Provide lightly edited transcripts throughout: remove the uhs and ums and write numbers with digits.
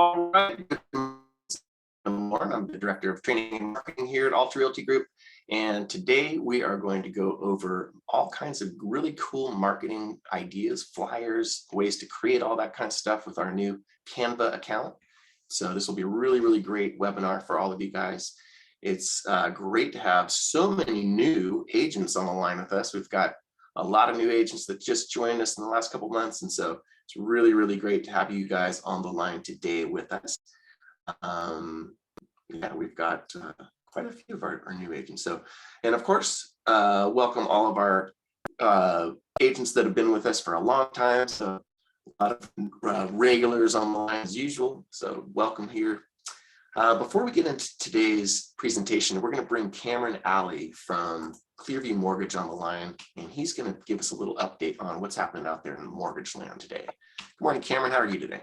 All right. I'm the Director of Training and Marketing here at Alta Realty Group. And today we are going to go over all kinds of really cool marketing ideas, flyers, ways to create all that kind of stuff with our new Canva account. So this will be a really, really great webinar for all of you guys. It's great to have so many new agents on the line with us. We've got a lot of new agents that just joined us in the last couple of months. And so it's really, really great to have you guys on the line today with us. Yeah, we've got quite a few of our new agents. So, and of course, welcome all of our agents that have been with us for a long time. So a lot of regulars on the line as usual. So welcome here. Before we get into today's presentation, we're going to bring Cameron Alley from Clearview Mortgage on the line, and he's going to give us a little update on what's happening out there in mortgage land today. Good morning, Cameron. How are you today?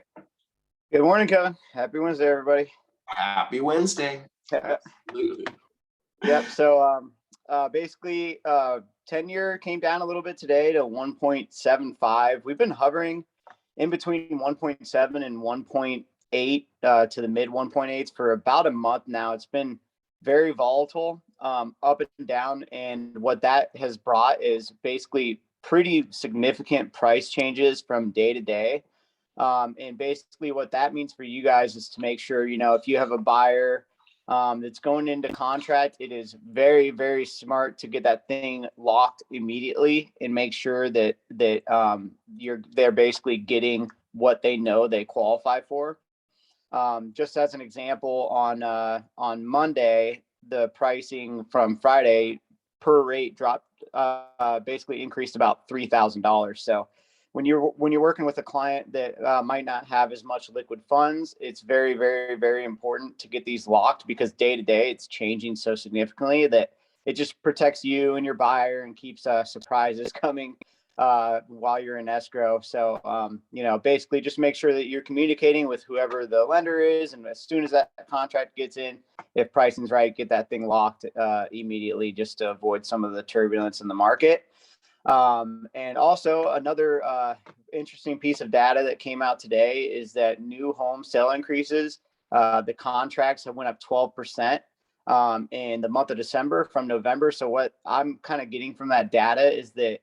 Good morning, Kevin. Happy Wednesday, everybody. Happy Wednesday. Absolutely. Yep. So basically, 10-year came down a little bit today to 1.75. We've been hovering in between 1.7 and 1.8 to the mid 1.8s for about a month now. It's been very volatile, up and down. And what that has brought is basically pretty significant price changes from day to day. And basically what that means for you guys is to make sure, you know, if you have a buyer that's going into contract, it is very, very smart to get that thing locked immediately and make sure that they're basically getting what they know they qualify for. Just as an example, on Monday, the pricing from Friday per rate dropped, basically increased about $3,000. So when you're working with a client that might not have as much liquid funds, it's very, very, very important to get these locked, because day to day it's changing so significantly that it just protects you and your buyer and keeps surprises coming while you're in escrow. So, you know, basically just make sure that you're communicating with whoever the lender is. And as soon as that contract gets in, if pricing's right, get that thing locked immediately, just to avoid some of the turbulence in the market. And also another interesting piece of data that came out today is that new home sale increases, the contracts have went up 12% in the month of December from November. So what I'm kind of getting from that data is that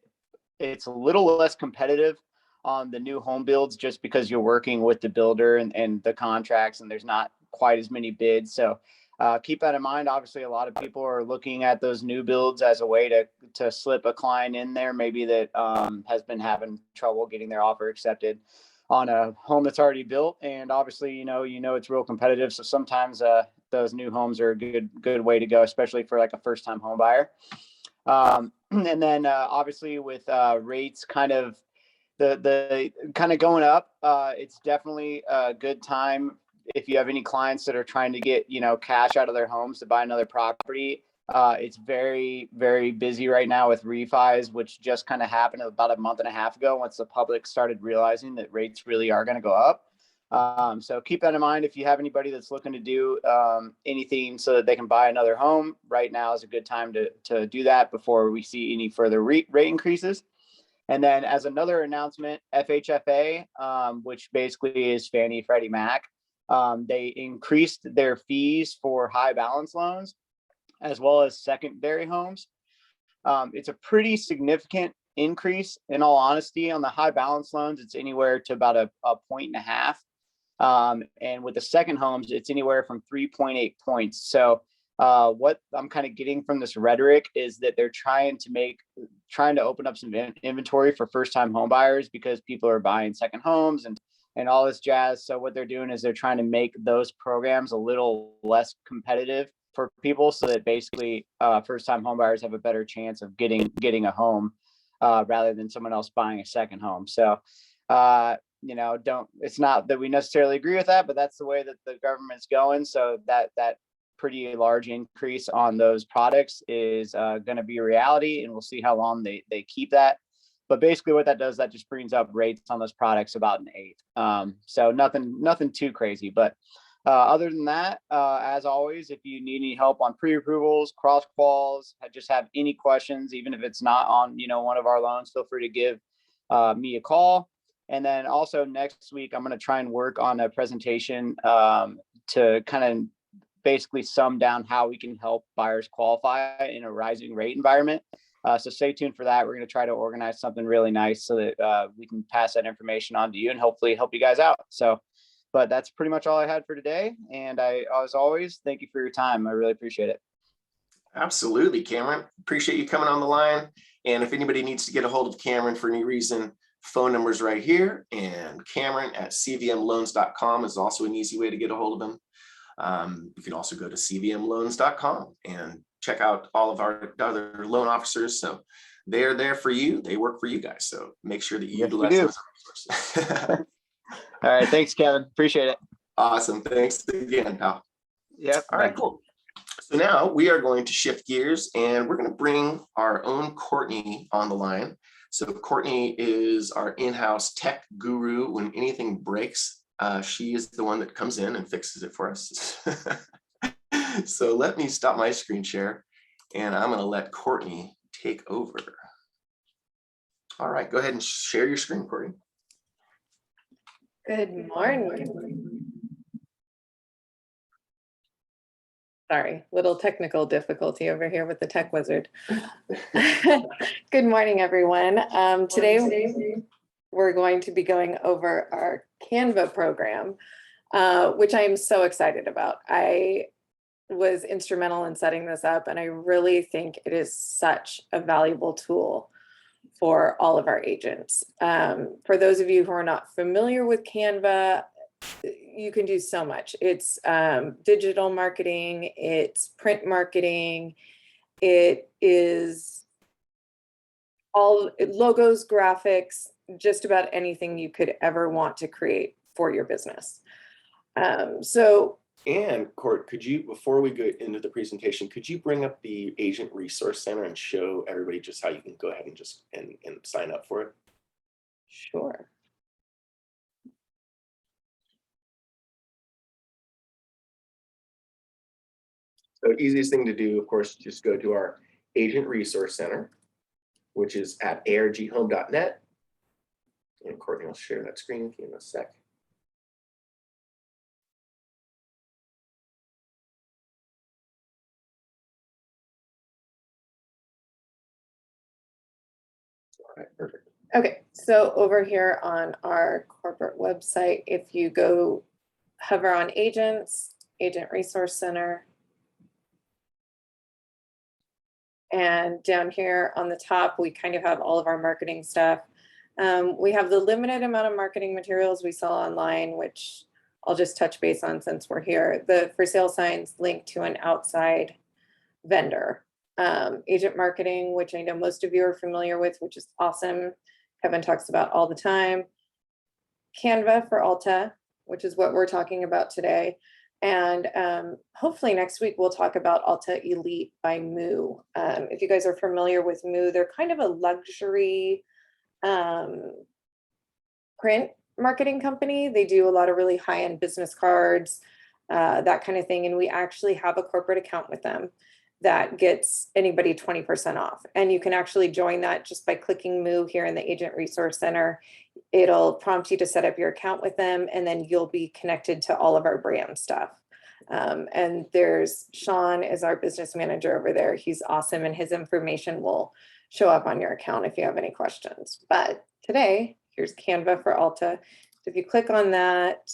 it's a little less competitive on the new home builds, just because you're working with the builder and the contracts, and there's not quite as many bids. So keep that in mind. Obviously, a lot of people are looking at those new builds as a way to slip a client in there, maybe that has been having trouble getting their offer accepted on a home that's already built. And obviously, you know it's real competitive. So sometimes those new homes are a good way to go, especially for like a first-time home buyer. And then obviously with rates kind of the kind of going up, it's definitely a good time if you have any clients that are trying to get, you know, cash out of their homes to buy another property. It's very, very busy right now with refis, which just kind of happened about a month and a half ago once the public started realizing that rates really are going to go up. So keep that in mind. If you have anybody that's looking to do anything so that they can buy another home, right now is a good time to do that before we see any further rate increases. And then as another announcement, FHFA, which basically is Fannie Freddie Mac, they increased their fees for high balance loans as well as secondary homes. It's a pretty significant increase, in all honesty. On the high balance loans, it's anywhere to about a 1.5. And with the second homes, it's anywhere from 3.8 points. So what I'm kind of getting from this rhetoric is that they're trying to open up some inventory for first-time home buyers, because people are buying second homes and all this jazz. So what they're doing is they're trying to make those programs a little less competitive for people, so that basically first-time home buyers have a better chance of getting a home rather than someone else buying a second home. So you know, it's not that we necessarily agree with that, but that's the way that the government's going. So that pretty large increase on those products is going to be a reality, and we'll see how long they keep that. But basically what that does, that just brings up rates on those products about an eighth. So nothing too crazy. But other than that, as always, if you need any help on pre-approvals, cross quals, just have any questions, even if it's not on, you know, one of our loans, feel free to give me a call. And then also next week, I'm going to try and work on a presentation to kind of basically sum down how we can help buyers qualify in a rising rate environment. So stay tuned for that. We're going to try to organize something really nice so that we can pass that information on to you and hopefully help you guys out. So, but that's pretty much all I had for today. And as always, thank you for your time. I really appreciate it. Absolutely, Cameron. Appreciate you coming on the line. And if anybody needs to get a hold of Cameron for any reason, phone number's right here. And Cameron at cvmloans.com is also an easy way to get a hold of him. You can also go to cvmloans.com and check out all of our other loan officers. So they're there for you. They work for you guys. So make sure that you utilize those resources. All right. Thanks, Kevin. Appreciate it. Awesome. Thanks again, pal. Yep. All right, cool. So now we are going to shift gears and we're going to bring our own Courtney on the line. So Courtney is our in-house tech guru. When anything breaks, she is the one that comes in and fixes it for us. So let me stop my screen share and I'm going to let Courtney take over. All right, go ahead and share your screen, Courtney. Good morning. Sorry, little technical difficulty over here with the tech wizard. Good morning, everyone. Today we're going to be going over our Canva program, which I am so excited about. I was instrumental in setting this up, and I really think it is such a valuable tool for all of our agents. For those of you who are not familiar with Canva, you can do so much. It's digital marketing, it's print marketing, it is all logos, graphics, just about anything you could ever want to create for your business. And Court, could you, before we go into the presentation, could you bring up the Agent Resource Center and show everybody just how you can go ahead and just and sign up for it? Sure. So easiest thing to do, of course, just go to our Agent Resource Center, which is at arghome.net. And Courtney will share that screen with you in a sec. All right, perfect. Okay, so over here on our corporate website, if you go hover on Agents, Agent Resource Center, and down here on the top, we kind of have all of our marketing stuff. We have the limited amount of marketing materials we sell online, which I'll just touch base on since we're here. The for sale signs link to an outside vendor. Agent marketing, which I know most of you are familiar with, which is awesome. Kevin talks about all the time. Canva for Alta, which is what we're talking about today. And hopefully next week we'll talk about Alta Elite by Moo. If you guys are familiar with Moo, they're kind of a luxury print marketing company. They do a lot of really high-end business cards, that kind of thing. And we actually have a corporate account with them that gets anybody 20% off. And you can actually join that just by clicking Moo here in the Agent Resource Center. It'll prompt you to set up your account with them, and then you'll be connected to all of our brand stuff. And there's Sean is our business manager over there. He's awesome, and his information will show up on your account if you have any questions. But today, here's Canva for Alta. So if you click on that,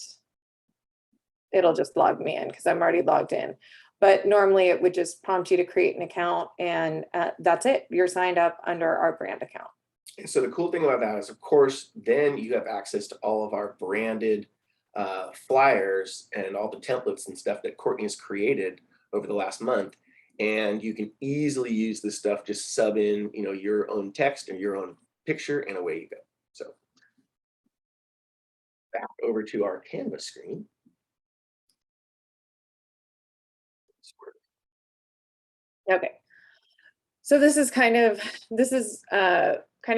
it'll just log me in because I'm already logged in. But normally it would just prompt you to create an account, and that's it. You're signed up under our brand account. And so the cool thing about that is, of course, then you have access to all of our branded flyers and all the templates and stuff that Courtney has created over the last month. And you can easily use this stuff, just sub in, your own text or your own picture, and away you go. So back over to our Canvas screen. Okay, so this is kind of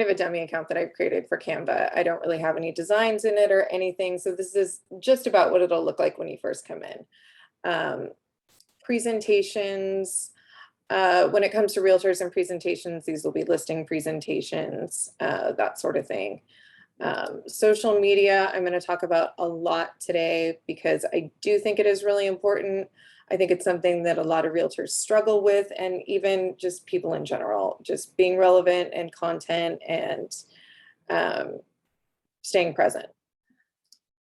a dummy account that I've created for Canva. I don't really have any designs in it or anything, so this is just about what it'll look like when you first come in. Presentations, when it comes to realtors and presentations, these will be listing presentations, that sort of thing. Social media, I'm going to talk about a lot today because I do think it is really important. I think it's something that a lot of realtors struggle with, and even just people in general, just being relevant and content and staying present.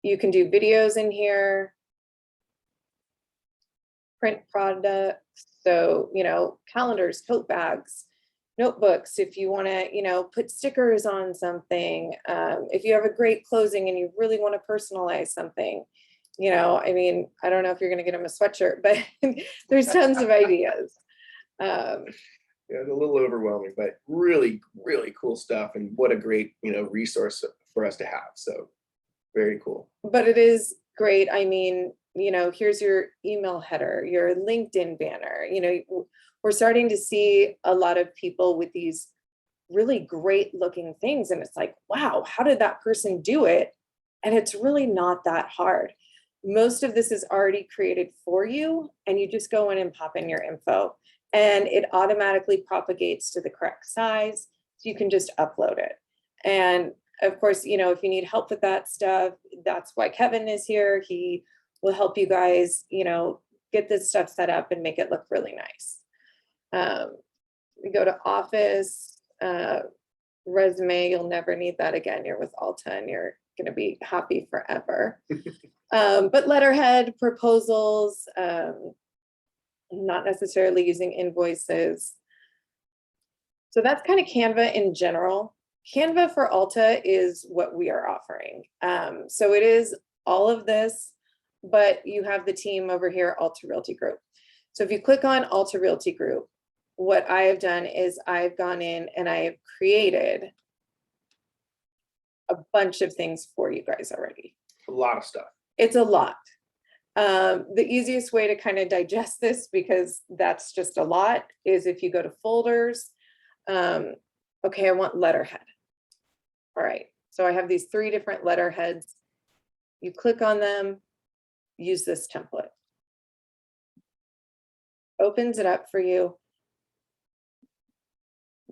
You can do videos in here, print products. So, you know, calendars, tote bags, notebooks, if you want to, you know, put stickers on something, if you have a great closing and you really want to personalize something, you know, I mean, I don't know if you're going to get them a sweatshirt, but there's tons of ideas. Yeah, it's a little overwhelming, but really, really cool stuff. And what a great, you know, resource for us to have. So very cool. But it is great. I mean, you know, here's your email header, your LinkedIn banner. You know, we're starting to see a lot of people with these really great looking things. And it's like, wow, how did that person do it? And it's really not that hard. Most of this is already created for you, and you just go in and pop in your info, and it automatically propagates to the correct size. So you can just upload it. And of course, you know, if you need help with that stuff, that's why Kevin is here. He will help you guys, you know, get this stuff set up and make it look really nice. We go to Office, resume, you'll never need that again. You're with Alta and you're going to be happy forever. But letterhead, proposals, not necessarily using invoices. So that's kind of Canva in general. Canva for Alta is what we are offering. So it is all of this, but you have the team over here, Alta Realty Group. So if you click on Alta Realty Group, what I have done is I've gone in and I have created a bunch of things for you guys already. A lot of stuff. It's a lot. The easiest way to kind of digest this, because that's just a lot, is if you go to folders. Okay, I want letterhead. All right, so I have these 3 different letterheads. You click on them, use this template. Opens it up for you.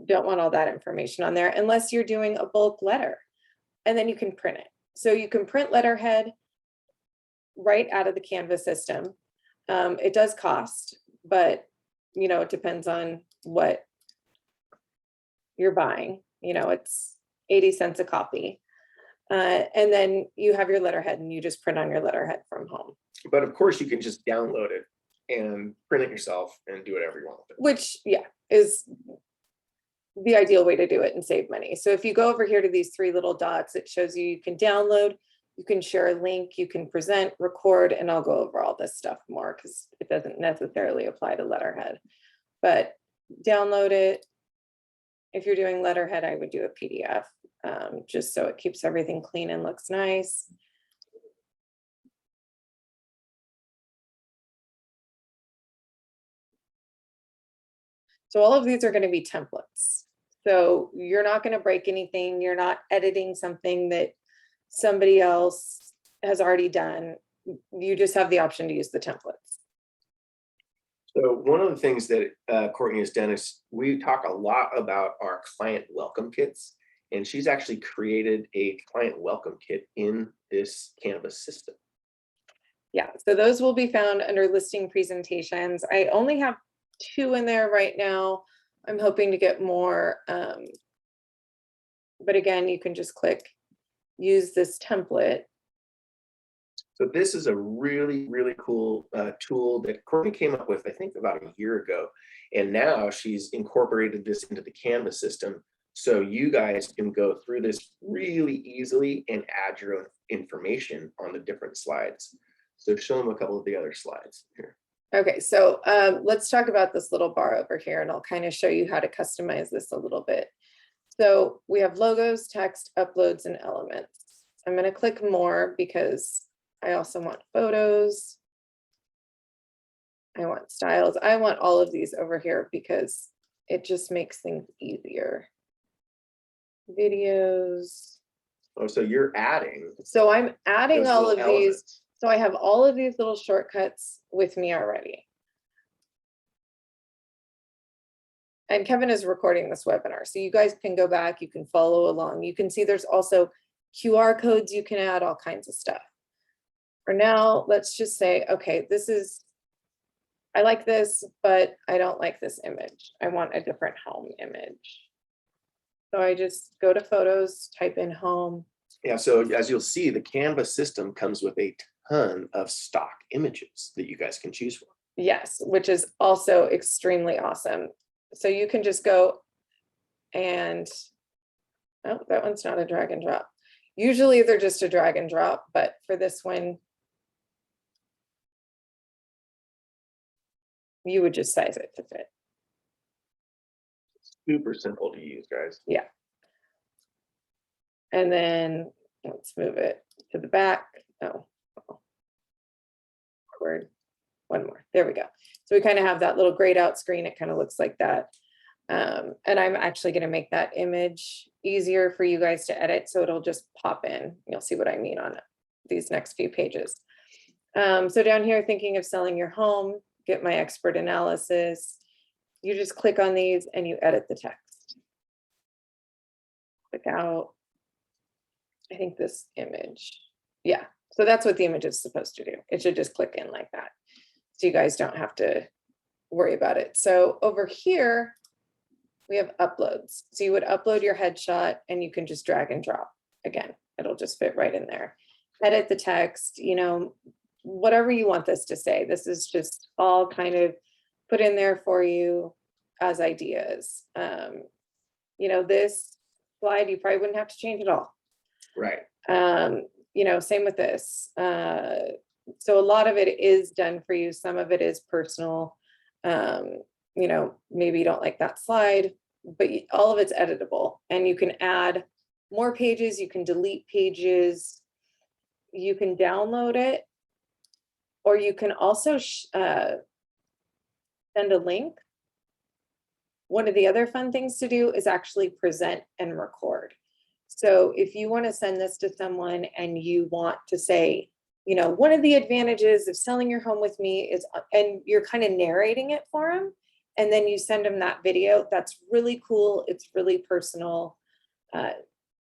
Don't want all that information on there unless you're doing a bulk letter, and then you can print it. So you can print letterhead right out of the Canva system. It does cost, but you know, it depends on what you're buying. You know, it's 80 cents a copy. And then you have your letterhead and you just print on your letterhead from home. But of course you can just download it and print it yourself and do whatever you want with it. Which, yeah, is the ideal way to do it and save money. So if you go over here to these 3 little dots, it shows you can download, you can share a link, you can present, record, and I'll go over all this stuff more because it doesn't necessarily apply to letterhead. But download it. If you're doing letterhead, I would do a PDF, just so it keeps everything clean and looks nice. So all of these are going to be templates. So you're not going to break anything. You're not editing something that somebody else has already done. You just have the option to use the templates. So one of the things that Courtney has done is we talk a lot about our client welcome kits, and she's actually created a client welcome kit in this Canva system. Yeah, so those will be found under listing presentations. I only have 2 in there right now. I'm hoping to get more. But again, you can just click use this template. So this is a really, really cool tool that Courtney came up with, I think, about a year ago. And now she's incorporated this into the Canva system. So you guys can go through this really easily and add your own information on the different slides. So show them a couple of the other slides here. Okay, so let's talk about this little bar over here, and I'll kind of show you how to customize this a little bit. So we have logos, text, uploads, and elements. I'm going to click more because I also want photos. I want styles. I want all of these over here because it just makes things easier. Videos. Oh, so you're adding. So I'm adding those all of little these. elements. So I have all of these little shortcuts with me already. And Kevin is recording this webinar, so you guys can go back, you can follow along. You can see there's also QR codes you can add, all kinds of stuff. For now, let's just say, okay, I like this, but I don't like this image. I want a different home image. So I just go to photos, type in home. Yeah, so as you'll see, the Canva system comes with a ton of stock images that you guys can choose from. Yes, which is also extremely awesome. So you can just go and, oh, that one's not a drag and drop. Usually they're just a drag and drop, but for this one, you would just size it to fit. Super simple to use, guys. Yeah. And then let's move it to the back. Oh, forward. One more. There we go. So we kind of have that little grayed out screen. It kind of looks like that. And I'm actually going to make that image easier for you guys to edit. So it'll just pop in. You'll see what I mean on these next few pages. So down here, thinking of selling your home, get my expert analysis. You just click on these and you edit the text. Click out. I think this image. Yeah. So that's what the image is supposed to do. It should just click in like that. So you guys don't have to worry about it. So over here, we have uploads. So you would upload your headshot and you can just drag and drop. Again, it'll just fit right in there. Edit the text, you know, whatever you want this to say. This is just all kind of put in there for you as ideas. You know, this slide, you probably wouldn't have to change at all. Right. You know, same with this. So a lot of it is done for you. Some of it is personal. You know, maybe you don't like that slide, but all of it's editable and you can add more pages. You can delete pages. You can download it, or you can also send a link. One of the other fun things to do is actually present and record. So if you want to send this to someone and you want to say, you know, one of the advantages of selling your home with me is, and you're kind of narrating it for them, and then you send them that video, that's really cool. It's really personal.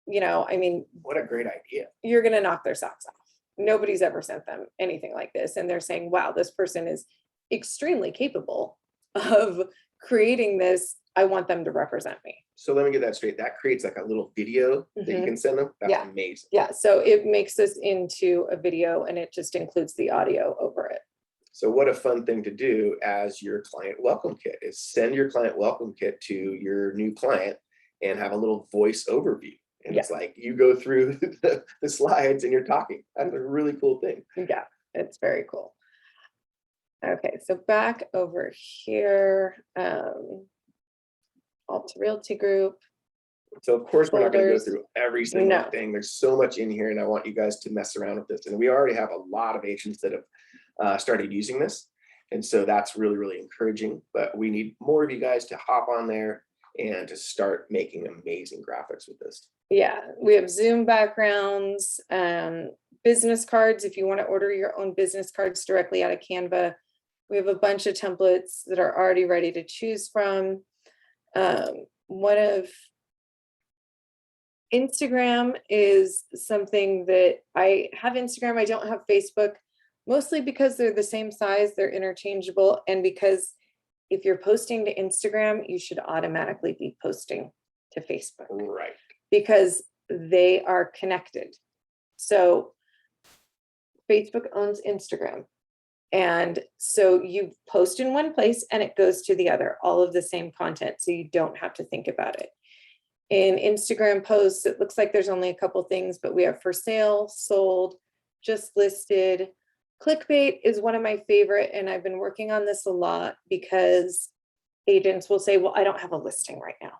You know, I mean, What a great idea. you're going to knock their socks off. Nobody's ever sent them anything like this. And they're saying, wow, this person is extremely capable of creating this. I want them to represent me. So let me get that straight. That creates like a little video that you can send them. That's Yeah. amazing. Yeah, so it makes this into a video and it just includes the audio over it. So what a fun thing to do as your client welcome kit is send your client welcome kit to your new client and have a little voice overview. And it's like you go through the slides and you're talking. That's a really cool thing. Yeah, it's very cool. Okay, so back over here, Alta Realty Group. So of course, we're not going to go Folders. through every single No. thing. There's so much in here and I want you guys to mess around with this. And we already have a lot of agents that have started using this. And so that's really, really encouraging, but we need more of you guys to hop on there and to start making amazing graphics with this. Yeah, we have Zoom backgrounds, business cards. If you want to order your own business cards directly out of Canva, we have a bunch of templates that are already ready to choose from. One of Instagram is something that I have Instagram. I don't have Facebook, mostly because they're the same size, they're interchangeable, and because if you're posting to Instagram, you should automatically be posting to Facebook. Right. Because they are connected. So Facebook owns Instagram. And so you post in one place and it goes to the other, all of the same content. So you don't have to think about it. In Instagram posts, it looks like there's only a couple things, but we have for sale, sold, just listed. Clickbait is one of my favorite, and I've been working on this a lot because agents will say, well, I don't have a listing right now.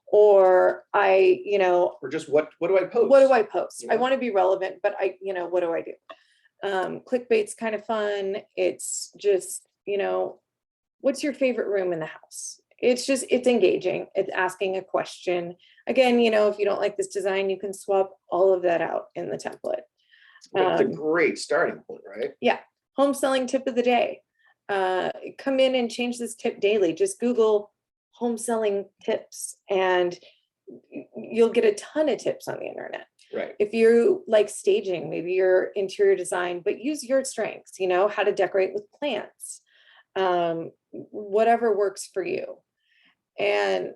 Or Or just what do I post? What do I post? You I know? want to be relevant, but what do I do? Clickbait's kind of fun. It's just, what's your favorite room in the house? It's engaging. It's asking a question. Again, if you don't like this design, you can swap all of that out in the template. But it's a great starting point, right? Yeah. Home selling tip of the day. Come in and change this tip daily. Just Google home selling tips and you'll get a ton of tips on the internet. Right. If you like staging, maybe you're interior design, but use your strengths, you know, how to decorate with plants, whatever works for you. And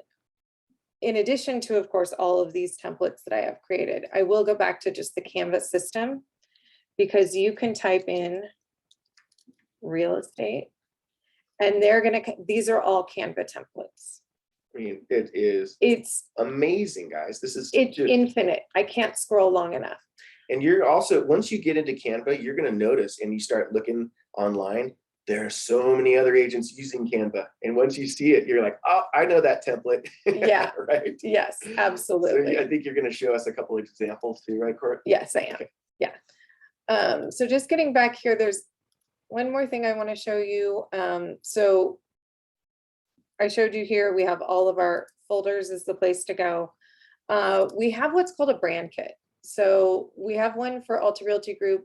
in addition to, of course, all of these templates that I have created, I will go back to just the Canva system, because you can type in real estate and these are all Canva templates. I mean, it's amazing, guys. It's infinite. I can't scroll long enough. And you're also, once you get into Canva, you're going to notice, and you start looking online, there are so many other agents using Canva. And once you see it, you're like, oh, I know that template. Yeah. Right. Yes, absolutely. So I think you're going to show us a couple of examples too, right, Court? Yes, I am. Okay. Yeah. So just getting back here, there's one more thing I want to show you. So I showed you here, we have all of our folders is the place to go. We have what's called a brand kit. So we have one for Alta Realty Group,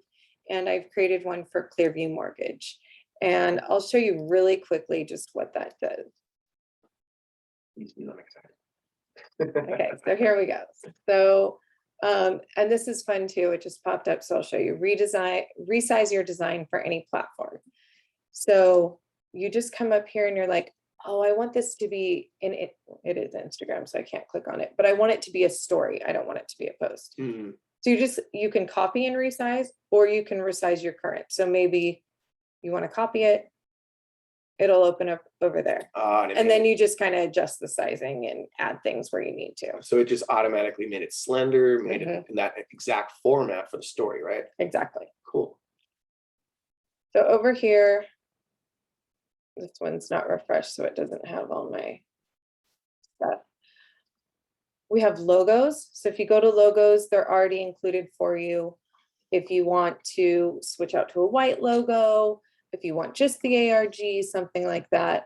and I've created one for Clearview Mortgage. And I'll show you really quickly just what that does. I'm excited. Okay, so here we go. So, and this is fun too. It just popped up. So I'll show you. Resize your design for any platform. So you just come up here and you're like, oh, I want this to be in it. It is Instagram, so I can't click on it, but I want it to be a story. I don't want it to be a post. Mm-hmm. So you can copy and resize, or you can resize your current. So maybe you want to copy it, it'll open up over there. And then you just kind of adjust the sizing and add things where you need to. So it just automatically made it slender, made it in that exact format for the story, right? Exactly. Cool. So over here, this one's not refreshed, so it doesn't have all my stuff. We have logos. So if you go to logos, they're already included for you. If you want to switch out to a white logo, if you want just the ARG, something like that.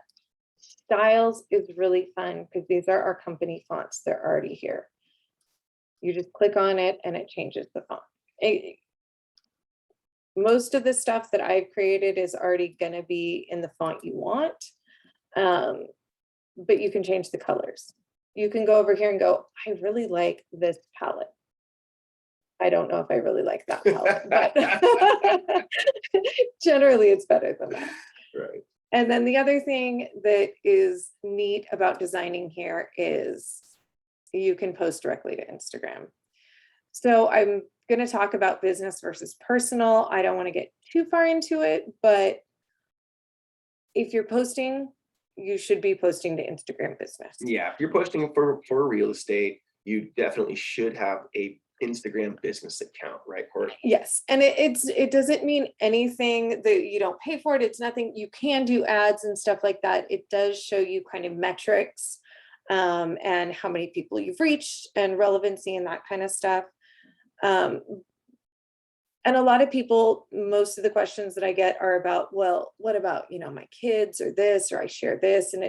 Styles is really fun because these are our company fonts. They're already here. You just click on it and it changes the font. Most of the stuff that I've created is already going to be in the font you want, but you can change the colors. You can go over here and go, I really like this palette. I don't know if I really like that palette, but generally it's better than that. Right. And then the other thing that is neat about designing here is you can post directly to Instagram. So I'm going to talk about business versus personal. I don't want to get too far into it, but if you're posting, you should be posting to Instagram business. Yeah, if you're posting for real estate, you definitely should have a Instagram business account, right, Court? Yes, and it doesn't mean anything that you don't pay for it. It's nothing. You can do ads and stuff like that. It does show you kind of metrics and how many people you've reached and relevancy and that kind of stuff. And a lot of people, most of the questions that I get are about, well, what about, my kids or this, or I share this, and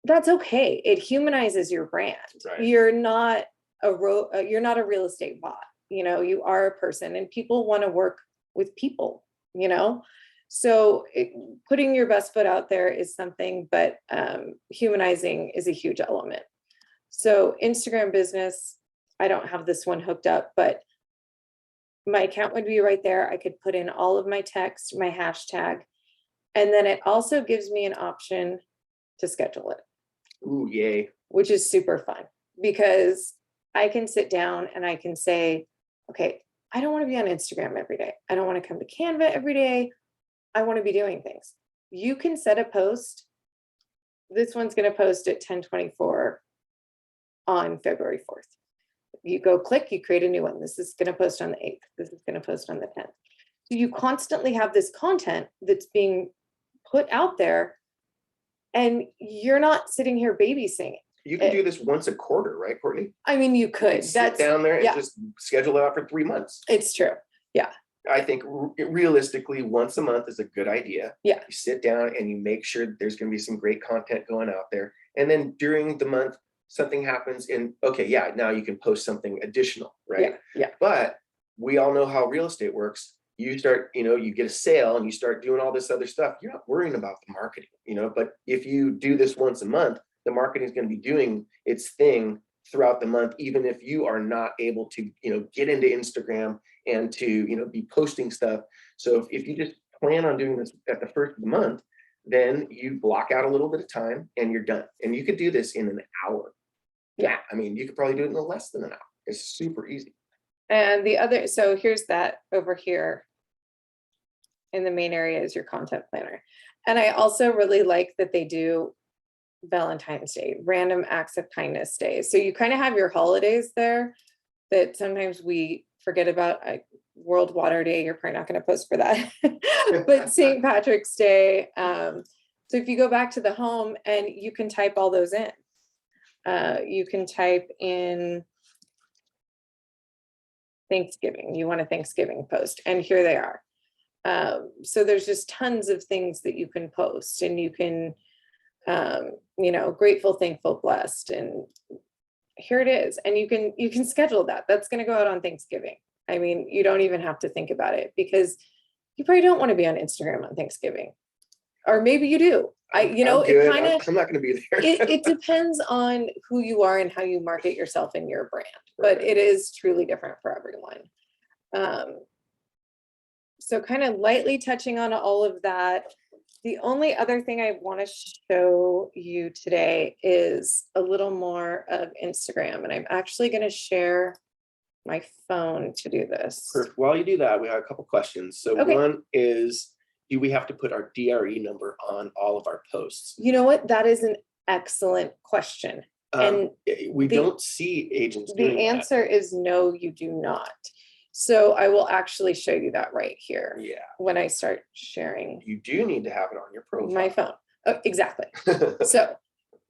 that's okay. It humanizes your brand. Right. You're not a real estate bot. You are a person, and people want to work with people. So putting your best foot out there is something, but humanizing is a huge element. So Instagram business, I don't have this one hooked up, but my account would be right there. I could put in all of my text, my hashtag, and then it also gives me an option to schedule it. Ooh, yay. Which is super fun because I can sit down and I can say, okay, I don't want to be on Instagram every day. I don't want to come to Canva every day. I want to be doing things. You can set a post. This one's going to post at 10:24 on February 4th. You go click, you create a new one. This is going to post on the 8th. This is going to post on the 10th. So you constantly have this content that's being put out there, and you're not sitting here babysitting. You can do this once a quarter, right, Courtney? I mean, you could. Sit down there and just schedule it out for 3 months. It's true. Yeah. I think realistically, once a month is a good idea. Yeah. You sit down and you make sure there's going to be some great content going out there. And then during the month, something happens and now you can post something additional, right? Yeah. But we all know how real estate works. You start, you get a sale and you start doing all this other stuff. You're not worrying about the marketing, but if you do this once a month, the marketing is going to be doing its thing throughout the month, even if you are not able to, get into Instagram and to, be posting stuff. So if you just plan on doing this at the first of the month, then you block out a little bit of time and you're done. And you could do this in an hour. Yeah. I mean, you could probably do it in less than an hour. It's super easy. And the other, so here's that over here in the main area is your content planner. And I also really like that they do Valentine's Day, random acts of kindness days. So you kind of have your holidays there that sometimes we forget about. World Water Day, you're probably not going to post for that, but St. Patrick's Day. So if you go back to the home and you can type all those in, you can type in Thanksgiving, you want a Thanksgiving post, and here they are. So there's just tons of things that you can post, and you can, grateful, thankful, blessed, and here it is. And you can schedule that. That's going to go out on Thanksgiving. I mean, you don't even have to think about it because you probably don't want to be on Instagram on Thanksgiving, or maybe you do. It kind of, I'm not going to be there. it depends on who you are and how you market yourself in your brand, but Right. it is truly different for everyone. So kind of lightly touching on all of that. The only other thing I want to show you today is a little more of Instagram, and I'm actually going to share my phone to do this. Perfect. While you do that, we have a couple questions. So Okay. One is, do we have to put our DRE number on all of our posts? You know what? That is an excellent question. And we don't see agents doing the answer is no, you do not. So I will actually show you that right here. Yeah. When I start sharing. You do need to have it on your profile. My phone. Oh, exactly. So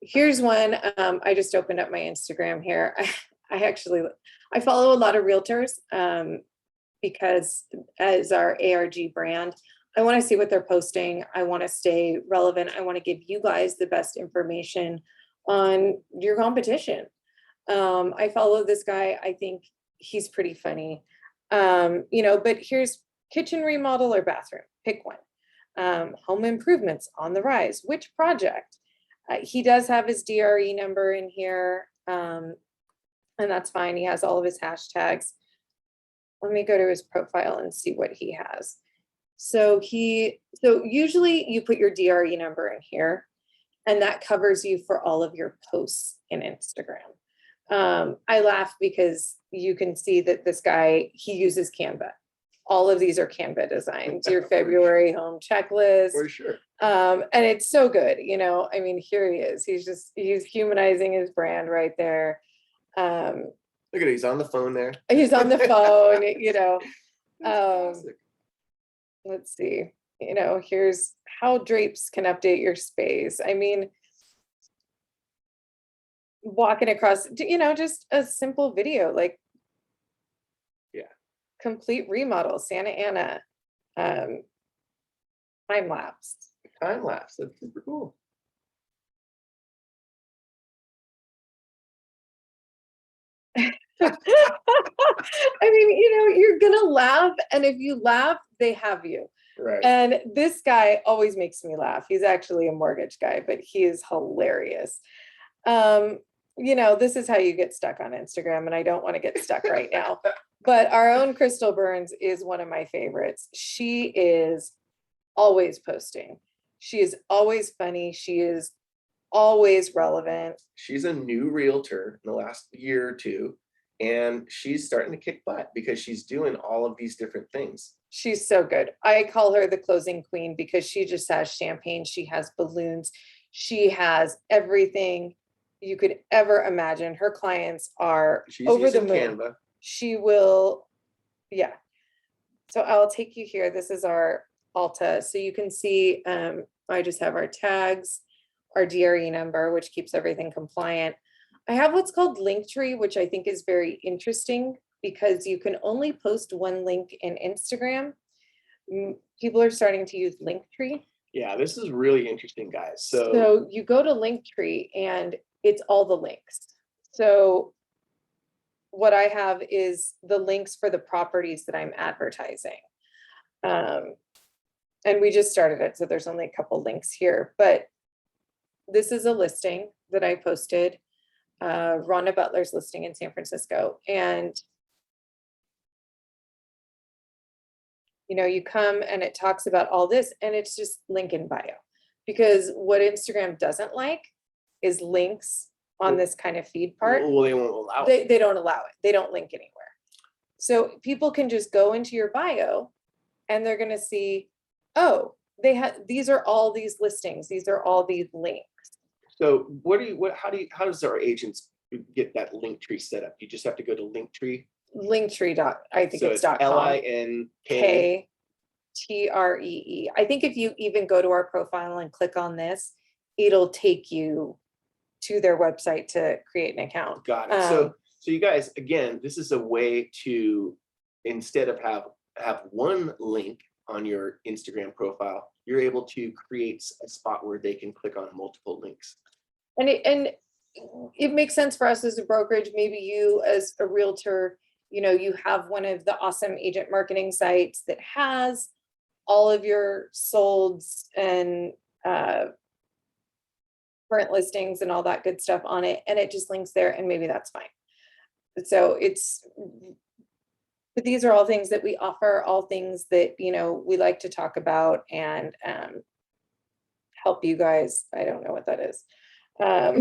here's one. I just opened up my Instagram here. I follow a lot of realtors because as our ARG brand, I want to see what they're posting. I want to stay relevant. I want to give you guys the best information on your competition. I follow this guy. I think he's pretty funny. But here's kitchen remodel or bathroom, pick one. Home improvements on the rise, which project? He does have his DRE number in here, and that's fine. He has all of his hashtags. Let me go to his profile and see what he has. So usually you put your DRE number in here, and that covers you for all of your posts in Instagram. I laugh because you can see that this guy, he uses Canva. All of these are Canva designs, your February home checklist. For sure. And it's so good, I mean, here he is. He's humanizing his brand right there. Look at it, he's on the phone there. He's on the phone, Classic. let's see, here's how drapes can update your space. I mean, walking across, just a simple video, like, yeah, complete remodel, Santa Ana, time lapse. Time lapse, that's super cool. I mean, you're gonna laugh, and if you laugh, they have you. Right. And this guy always makes me laugh. He's actually a mortgage guy, but he is hilarious. This is how you get stuck on Instagram, and I don't want to get stuck right now. But our own Crystal Burns is one of my favorites. She is always posting. She is always funny. She is always relevant. She's a new realtor in the last year or two, and she's starting to kick butt because she's doing all of these different things. She's so good. I call her the closing queen because she just has champagne. She has balloons. She has everything you could ever imagine. Her clients are over the moon. Canva. She will, yeah. So I'll take you here. This is our Alta. So you can see, I just have our tags, our DRE number, which keeps everything compliant. I have what's called Linktree, which I think is very interesting because you can only post one link in Instagram. People are starting to use Linktree. Yeah, this is really interesting, guys. So you go to Linktree and it's all the links. So what I have is the links for the properties that I'm advertising. And we just started it, so there's only a couple links here, but this is a listing that I posted. Rhonda Butler's listing in San Francisco. And you know, you come and it talks about all this and it's just link in bio. Because what Instagram doesn't like is links on this kind of feed part. Well, they won't allow it. They don't allow it. They don't link anywhere. So people can just go into your bio and they're going to see, oh, these are all these listings. These are all these links. So how does our agents get that link tree set up? You just have to go to Linktree. Linktree I think So it's .com. LINK KTREE. I think if you even go to our profile and click on this, it'll take you to their website to create an account. Got it. So you guys, again, this is a way to, instead of have one link on your Instagram profile, you're able to create a spot where they can click on multiple links. And it makes sense for us as a brokerage. Maybe you as a realtor, you know, you have one of the awesome agent marketing sites that has all of your solds and current listings and all that good stuff on it, and it just links there, and maybe that's fine. So but these are all things that we offer, all things that, you know, we like to talk about and help you guys. I don't know what that is. So,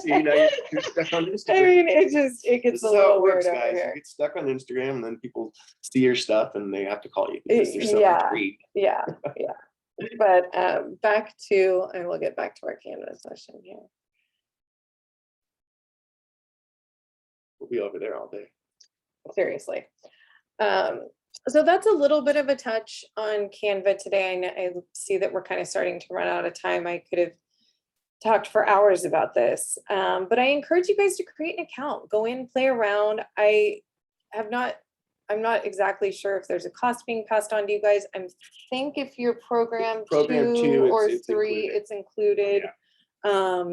you know, you're stuck on Instagram. I mean, it gets a little weird over guys. here. You get stuck on Instagram, and then people see your stuff, and they have to call you because there's so much read. Yeah. But back to, and we'll get back to our Canva session here. We'll be over there all day. Seriously. So that's a little bit of a touch on Canva today. I see that we're kind of starting to run out of time. I could have talked for hours about this, but I encourage you guys to create an account, go in, play around. I'm not exactly sure if there's a cost being passed on to you guys. I think if you're program two or three, it's included. Yeah.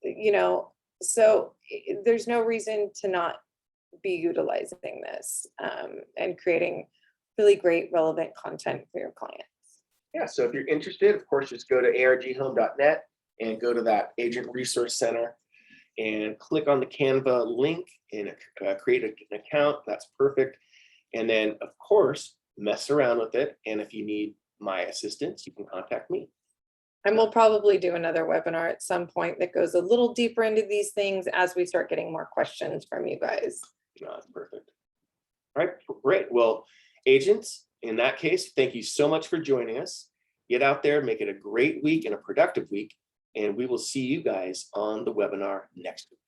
You know, so there's no reason to not be utilizing this and creating really great, relevant content for your clients. Yeah, so if you're interested, of course, just go to arghome.net and go to that Agent Resource Center and click on the Canva link and create an account. That's perfect. And then, of course, mess around with it. And if you need my assistance, you can contact me. And we'll probably do another webinar at some point that goes a little deeper into these things as we start getting more questions from you guys. No, that's perfect. All right, great. Well, agents, in that case, thank you so much for joining us. Get out there, make it a great week and a productive week. And we will see you guys on the webinar next week.